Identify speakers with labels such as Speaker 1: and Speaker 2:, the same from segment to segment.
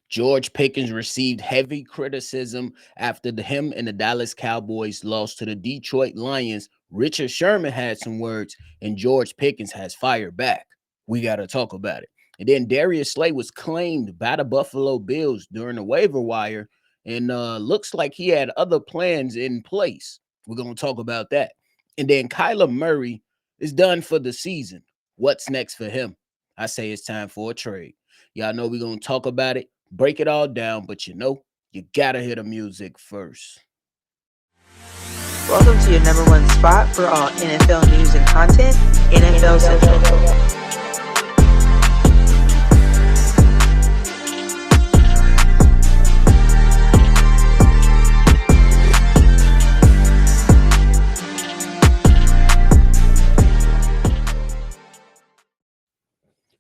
Speaker 1: George Pickens received heavy criticism after him and the Dallas Cowboys lost to the Detroit Lions. Richard Sherman had some words, and George Pickens has fired back. We got to talk about it. And then Darius Slay was claimed by the Buffalo Bills during the waiver wire, and looks like he had other plans in place. We're going to talk about that. And then Kyler Murray is done for the season. What's next for him? I say it's time for a trade. Y'all know we're going to talk about it, break it all down, but you gotta hear the music first.
Speaker 2: Welcome to your number one spot for all NFL news and content, NFL Central.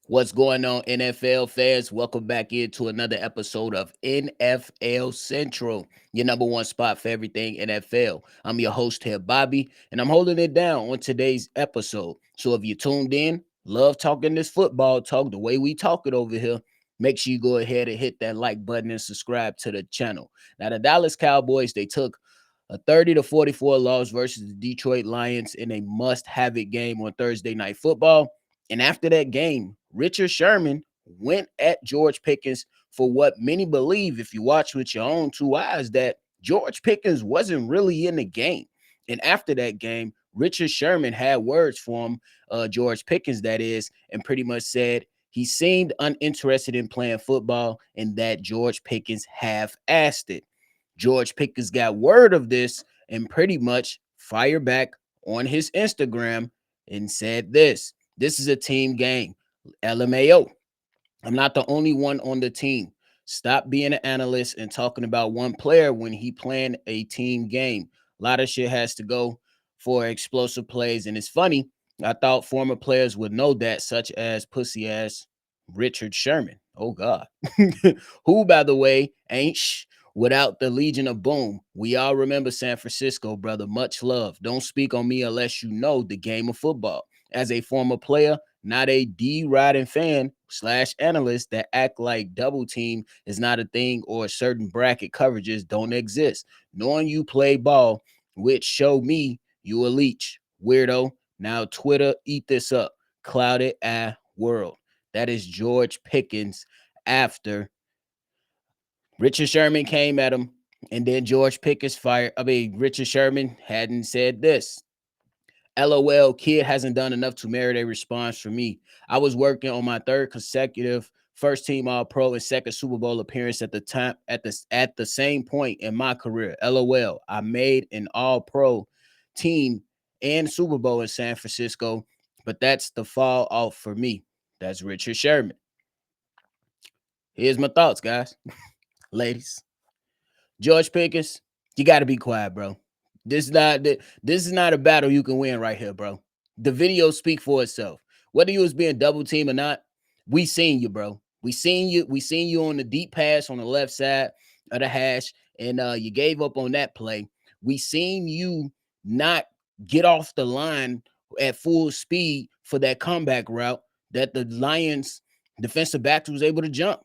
Speaker 1: What's going on, NFL fans? Welcome back into another episode of NFL Central, your number one spot for everything NFL. I'm your host here, Bobby, and I'm holding it down on today's episode. So if you tuned in, love talking this football talk the way we talk it over here, make sure you go ahead and hit that like button and subscribe to the channel. Now, the Dallas Cowboys, they took a 30-44 loss versus the Detroit Lions in a must-have-it game on Thursday Night Football. And after that game, Richard Sherman went at George Pickens for what many believe, if you watch with your own two eyes, that George Pickens wasn't really in the game. And after that game, Richard Sherman had words for him, George Pickens, that is, and pretty much said he seemed uninterested in playing football and that George Pickens half-assed it. George Pickens got word of this and pretty much fired back on his Instagram and said this is a team game. LMAO. I'm not the only one on the team. Stop being an analyst and talking about one player when he playing a team game. A lot of shit has to go for explosive plays. And it's funny, I thought former players would know that, such as pussy ass Richard Sherman. Oh, God. Who, by the way, ain't without the Legion of Boom. We all remember San Francisco, brother. Much love. Don't speak on me unless you know the game of football. As a former player, not a D-riding fan / analyst that act like double team is not a thing or certain bracket coverages don't exist. Knowing you play ball, which show me you a leech. Weirdo. Now Twitter, eat this up. Clouded world. That is George Pickens after Richard Sherman came at him, and then George Pickens fired. Richard Sherman hadn't said this. LOL, kid hasn't done enough to merit a response from me. I was working on my third consecutive first team All-Pro and second Super Bowl appearance at the same point in my career. LOL, I made an All-Pro team and Super Bowl in San Francisco, but that's the fall off for me. That's Richard Sherman. Here's my thoughts, guys. Ladies. George Pickens, you got to be quiet, bro. This is not a battle you can win right here, bro. The video speak for itself. Whether you was being double team or not, we seen you, bro. We seen you on the deep pass on the left side of the hash, and you gave up on that play. We seen you not get off the line at full speed for that comeback route that the Lions defensive back was able to jump.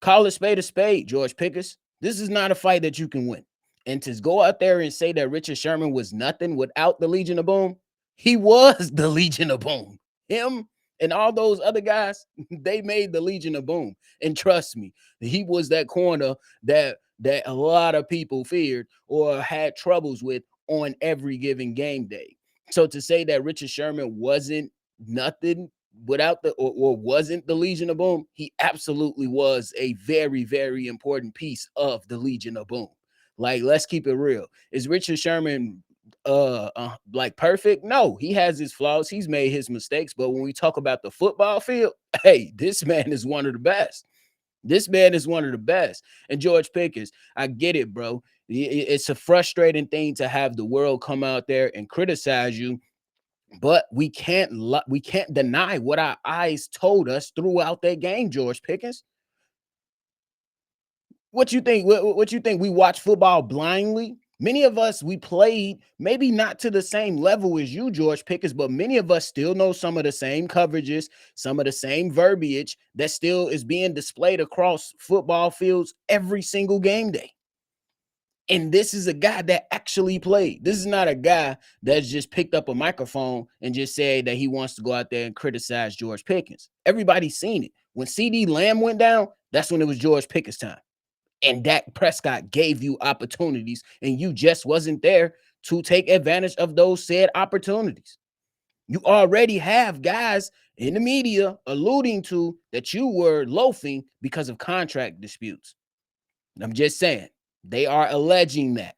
Speaker 1: Call a spade, George Pickens. This is not a fight that you can win. And to go out there and say that Richard Sherman was nothing without the Legion of Boom, he was the Legion of Boom. Him and all those other guys, they made the Legion of Boom. And trust me, he was that corner that a lot of people feared or had troubles with on every given game day. So to say that Richard Sherman wasn't nothing without or wasn't the Legion of Boom, he absolutely was a very, very important piece of the Legion of Boom. Like, let's keep it real. Is Richard Sherman like perfect? No, he has his flaws. He's made his mistakes. But when we talk about the football field, hey, this man is one of the best. This man is one of the best. And George Pickens, I get it, bro. It's a frustrating thing to have the world come out there and criticize you, but we can't deny what our eyes told us throughout that game, George Pickens. What you think? What you think? We watch football blindly? Many of us, we played maybe not to the same level as you, George Pickens, but many of us still know some of the same coverages, some of the same verbiage that still is being displayed across football fields every single game day. And this is a guy that actually played. This is not a guy that's just picked up a microphone and just said that he wants to go out there and criticize George Pickens. Everybody's seen it. When CD Lamb went down, that's when it was George Pickens' time. And Dak Prescott gave you opportunities, and you just wasn't there to take advantage of those said opportunities. You already have guys in the media alluding to that you were loafing because of contract disputes. I'm just saying, they are alleging that.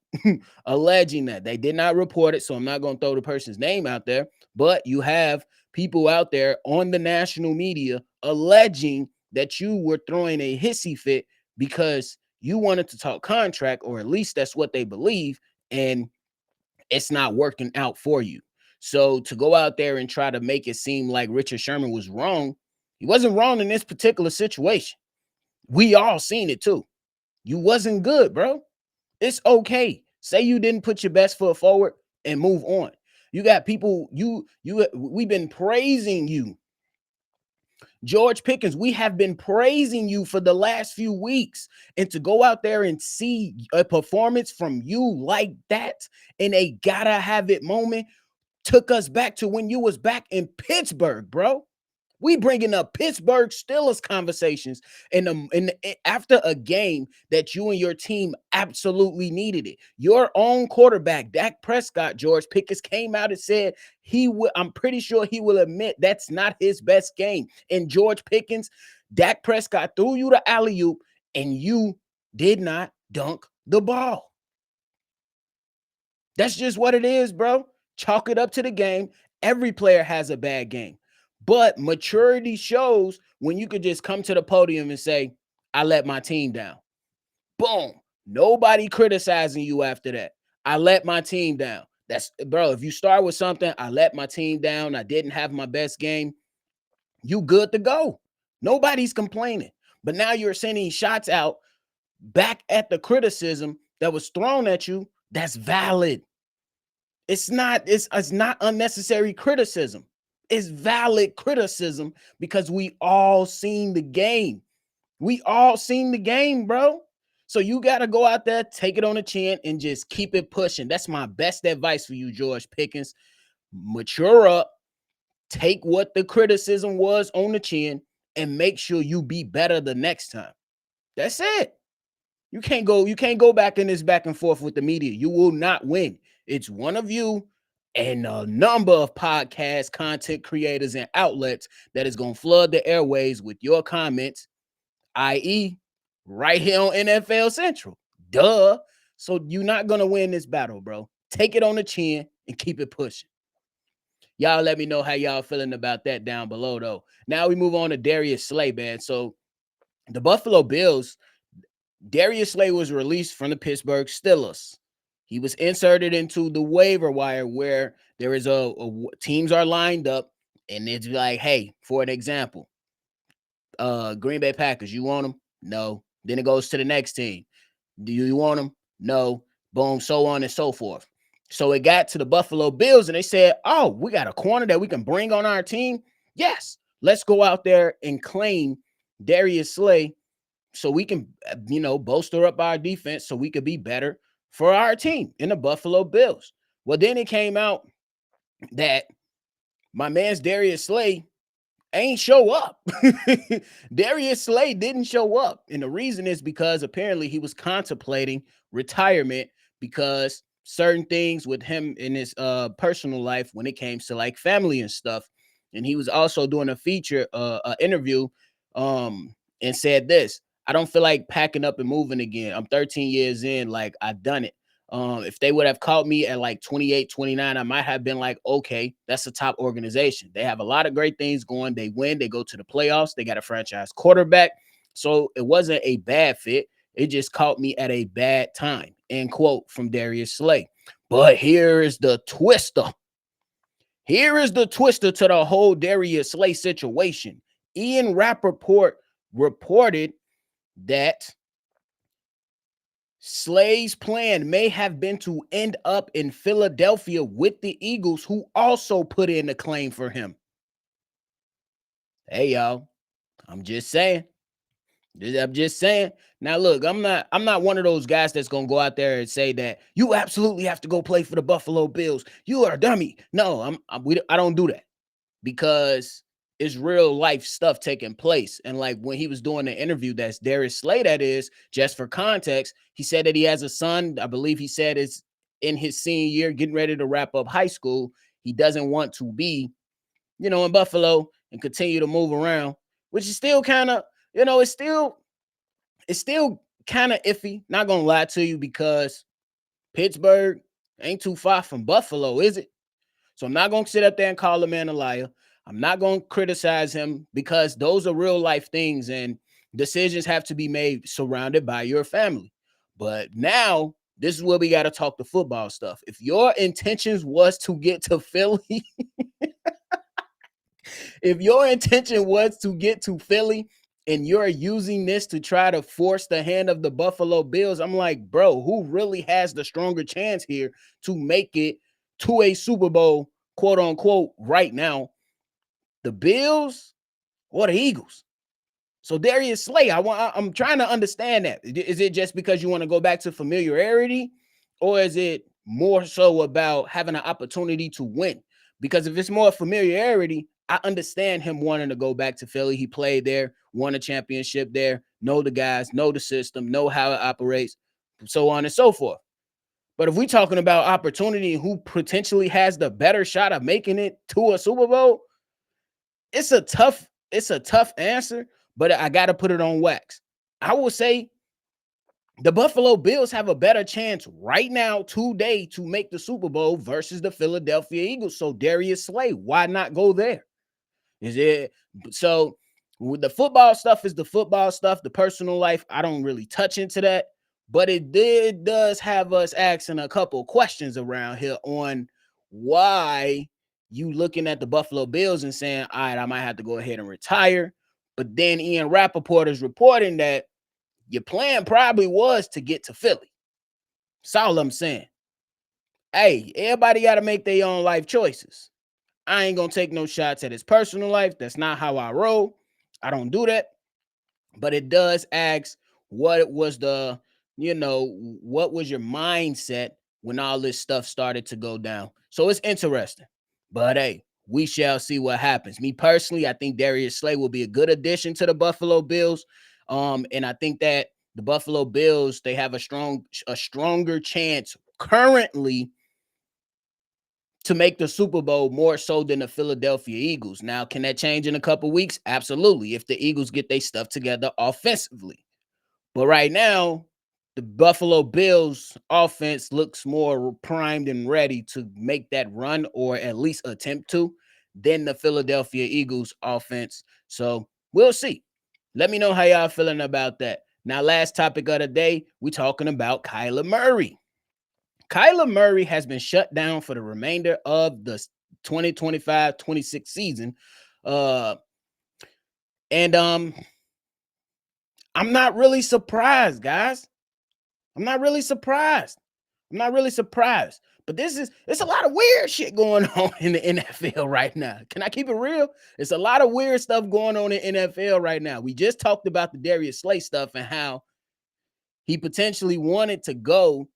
Speaker 1: Alleging that. They did not report it, so I'm not going to throw the person's name out there, but you have people out there on the national media alleging that you were throwing a hissy fit because you wanted to talk contract, or at least that's what they believe, and it's not working out for you. So to go out there and try to make it seem like Richard Sherman was wrong, he wasn't wrong in this particular situation. We all seen it too. You wasn't good, bro. It's okay. Say you didn't put your best foot forward and move on. You got people, we've been praising you. George Pickens, we have been praising you for the last few weeks. And to go out there and see a performance from you like that in a gotta have it moment took us back to when you was back in Pittsburgh, bro. We bringing up Pittsburgh Steelers conversations after a game that you and your team absolutely needed it. Your own quarterback, Dak Prescott, George Pickens, came out and said I'm pretty sure he will admit that's not his best game. And George Pickens, Dak Prescott threw you the alley-oop and you did not dunk the ball. That's just what it is, bro. Chalk it up to the game. Every player has a bad game. But maturity shows when you could just come to the podium and say, I let my team down. Boom. Nobody criticizing you after that. I let my team down. That's, bro, if you start with something, I let my team down, I didn't have my best game, you good to go. Nobody's complaining. But now you're sending shots out back at the criticism that was thrown at you. That's valid. It's not unnecessary criticism. It's valid criticism because we all seen the game. We all seen the game, bro. So you got to go out there, take it on the chin, and just keep it pushing. That's my best advice for you, George Pickens. Mature up, take what the criticism was on the chin, and make sure you be better the next time. That's it. You can't go back in this back and forth with the media. You will not win. It's one of you and a number of podcast content creators and outlets that is going to flood the airways with your comments, i.e., right here on NFL Central. Duh. So you're not going to win this battle, bro. Take it on the chin and keep it pushing. Y'all let me know how y'all feeling about that down below, though. Now we move on to Darius Slay, man. So the Buffalo Bills, Darius Slay was released from the Pittsburgh Steelers. He was inserted into the waiver wire where there is teams are lined up and it's like, hey, for an example, Green Bay Packers, you want them? No. Then it goes to the next team. Do you want them? No. Boom, so on and so forth. So it got to the Buffalo Bills and they said, oh, we got a corner that we can bring on our team. Yes, let's go out there and claim Darius Slay so we can, bolster up our defense so we could be better for our team in the Buffalo Bills. Well, then it came out that my man's Darius Slay ain't show up. Darius Slay didn't show up. And the reason is because apparently he was contemplating retirement because certain things with him in his personal life when it came to like family and stuff. And he was also doing a feature, interview, and said this: I don't feel like packing up and moving again. I'm 13 years in, like I've done it. If they would have caught me at like 28, 29, I might have been like, okay, that's a top organization. They have a lot of great things going. They win. They go to the playoffs. They got a franchise quarterback. So it wasn't a bad fit. It just caught me at a bad time, end quote from Darius Slay. But here is the twister. Here is the twister to the whole Darius Slay situation. Ian Rappaport reported that Slay's plan may have been to end up in Philadelphia with the Eagles, who also put in a claim for him. Hey, y'all, I'm just saying. I'm just saying. Now, look, I'm not one of those guys that's gonna go out there and say that you absolutely have to go play for the Buffalo Bills. You are a dummy. No, I don't do that because it's real life stuff taking place. And like when he was doing the interview, that's Darius Slay, that is, just for context, he said that he has a son. I believe he said it's in his senior year, getting ready to wrap up high school. He doesn't want to be, in Buffalo and continue to move around, which is still kind of, it's still kind of iffy. Not gonna lie to you, because Pittsburgh ain't too far from Buffalo, is it? So I'm not gonna sit up there and call a man a liar. I'm not gonna criticize him, because those are real life things and decisions have to be made surrounded by your family. But now this is where we got to talk the football stuff. If your intentions was to get to Philly, if your intention was to get to Philly and you're using this to try to force the hand of the Buffalo Bills, I'm like, bro, who really has the stronger chance here to make it to a Super Bowl, quote unquote, right now? The Bills or the Eagles? So Darius Slay, I'm trying to understand that. Is it just because you want to go back to familiarity, or is it more so about having an opportunity to win? Because if it's more familiarity, I understand him wanting to go back to Philly. He played there, won a championship there, know the guys, know the system, know how it operates, so on and so forth. But if we're talking about opportunity and who potentially has the better shot of making it to a Super Bowl, it's a tough answer, but I got to put it on wax. I will say the Buffalo Bills have a better chance right now today to make the Super Bowl versus the Philadelphia Eagles. So Darius Slay, why not go there? Is it so? With the football stuff is the football stuff. The personal life, I don't really touch into that, but does have us asking a couple questions around here on why you looking at the Buffalo Bills and saying, all right, I might have to go ahead and retire. But then Ian Rappaport is reporting that your plan probably was to get to Philly. That's all I'm saying. Hey, everybody got to make their own life choices. I ain't gonna take no shots at his personal life. That's not how I roll. I don't do that. But it does ask, what was what was your mindset when all this stuff started to go down? So it's interesting. But hey, we shall see what happens. Me personally, I think Darius Slay will be a good addition to the Buffalo Bills. And I think that the Buffalo Bills, they have a stronger chance currently to make the Super Bowl more so than the Philadelphia Eagles. Now, can that change in a couple weeks? Absolutely, if the Eagles get their stuff together offensively. But right now, the Buffalo Bills offense looks more primed and ready to make that run, or at least attempt to, than the Philadelphia Eagles offense. So we'll see. Let me know how y'all feeling about that. Now, last topic of the day, we're talking about Kyler Murray. Kyler Murray has been shut down for the remainder of the 2025-26 season. And I'm not really surprised, guys. I'm not really surprised. But it's a lot of weird shit going on in the NFL right now. Can I keep it real? It's a lot of weird stuff going on in NFL right now. We just talked about the Darius Slay stuff and how he potentially wanted to go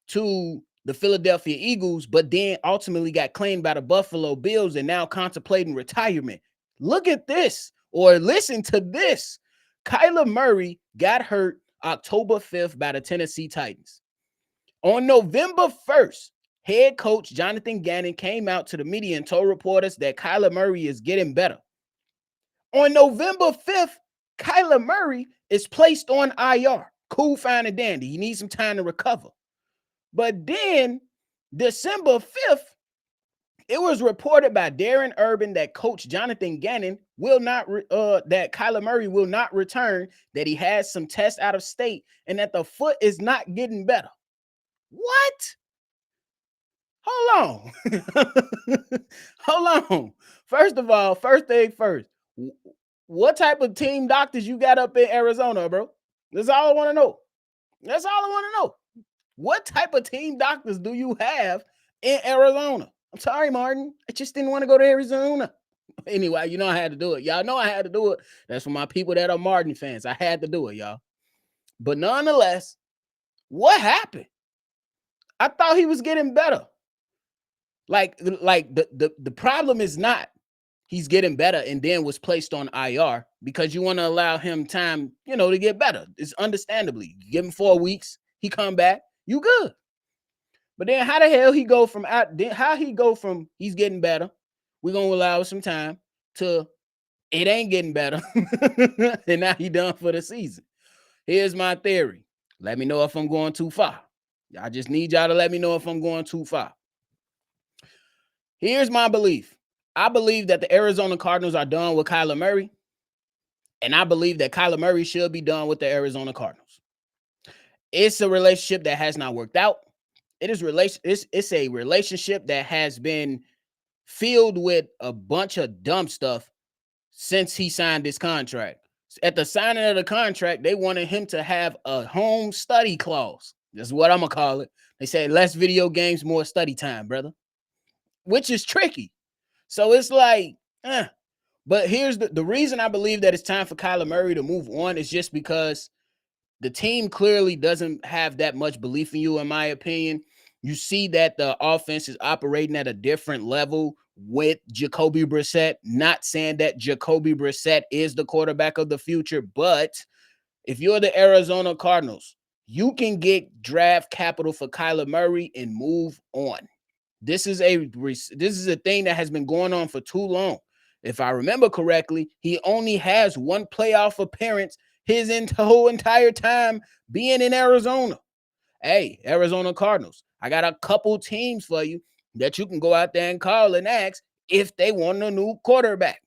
Speaker 1: to the Philadelphia Eagles, but then ultimately got claimed by the Buffalo Bills and now contemplating retirement. Look at this, or listen to this. Kyler Murray got hurt October 5th by the Tennessee Titans. On November 1st, head coach Jonathan Gannon came out to the media and told reporters that Kyler Murray is getting better. On November 5th, Kyler Murray is placed on IR. Cool, fine, and dandy. He needs some time to recover. But then December 5th, it was reported by Darren Urban that coach Jonathan Gannon will not, that Kyler Murray will not return, that he has some tests out of state, and that the foot is not getting better. What? Hold on. Hold on. First of all, first thing first, what type of team doctors you got up in Arizona, bro? That's all I want to know. That's all I want to know. What type of team doctors do you have in Arizona? I'm sorry, Martin. I just didn't want to go to Arizona. Anyway, you know I had to do it. Y'all know I had to do it. That's for my people that are Martin fans. I had to do it, y'all. But nonetheless, what happened? I thought he was getting better. Like the problem is not he's getting better and then was placed on IR because you want to allow him time, to get better. It's understandably. Give him 4 weeks, he come back, you good. But then how the hell he go from he's getting better, we're gonna allow some time to it ain't getting better. And now he done for the season. Here's my theory. Let me know if I'm going too far. I just need y'all to let me know if I'm going too far. Here's my belief. I believe that the Arizona Cardinals are done with Kyler Murray, and I believe that Kyler Murray should be done with the Arizona Cardinals. It's a relationship that has not worked out. It's a relationship that has been filled with a bunch of dumb stuff since he signed this contract. At the signing of the contract, they wanted him to have a home study clause. That's what I'm going to call it. They said less video games, more study time, brother, which is tricky. So it's like, But here's the reason I believe that it's time for Kyler Murray to move on is just because the team clearly doesn't have that much belief in you, in my opinion. You see that the offense is operating at a different level with Jacoby Brissett. Not saying that Jacoby Brissett is the quarterback of the future, but if you're the Arizona Cardinals, you can get draft capital for Kyler Murray and move on. This is a thing that has been going on for too long. If I remember correctly, he only has one playoff appearance his whole entire time being in Arizona. Hey, Arizona Cardinals, I got a couple teams for you that you can go out there and call and ask if they want a new quarterback.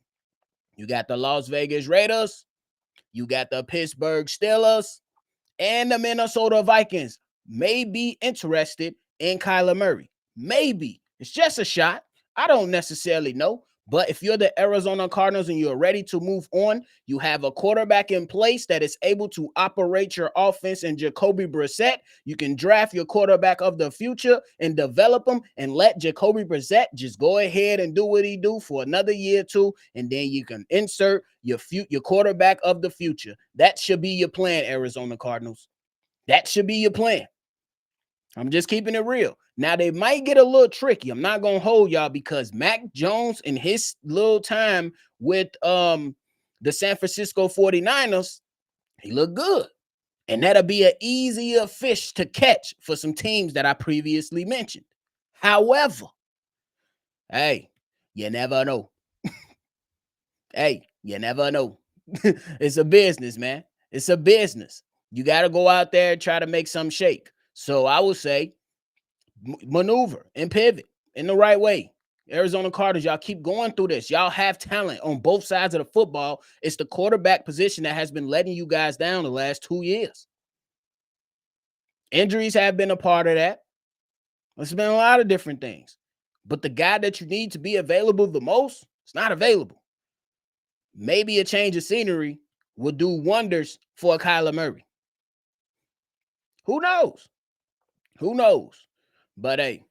Speaker 1: You got the Las Vegas Raiders, you got the Pittsburgh Steelers, and the Minnesota Vikings may be interested in Kyler Murray. Maybe. It's just a shot. I don't necessarily know. But if you're the Arizona Cardinals and you're ready to move on, you have a quarterback in place that is able to operate your offense in Jacoby Brissett. You can draft your quarterback of the future and develop him and let Jacoby Brissett just go ahead and do what he do for another year or two, and then you can insert your quarterback of the future. That should be your plan, Arizona Cardinals. That should be your plan. I'm just keeping it real. Now, they might get a little tricky. I'm not going to hold y'all because Mac Jones in his little time with the San Francisco 49ers, he looked good. And that'll be an easier fish to catch for some teams that I previously mentioned. However, hey, you never know. You never know. It's a business, man. It's a business. You got to go out there and try to make some shake. So I would say maneuver and pivot in the right way. Arizona Cardinals, y'all keep going through this. Y'all have talent on both sides of the football. It's the quarterback position that has been letting you guys down the last 2 years. Injuries have been a part of that. It's been a lot of different things. But the guy that you need to be available the most, it's not available. Maybe a change of scenery will do wonders for Kyler Murray. Who knows? Who knows? But hey,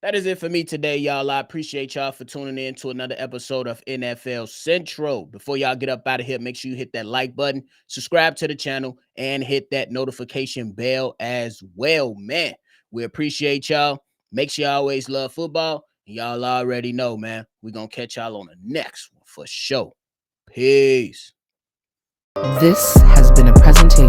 Speaker 1: that is it for me today, y'all. I appreciate y'all for tuning in to another episode of NFL Central. Before y'all get up out of here, make sure you hit that like button, subscribe to the channel, and hit that notification bell as well, man. We appreciate y'all. Make sure you always love football. Y'all already know, man. We're going to catch y'all on the next one for sure. Peace.
Speaker 2: This has been a presentation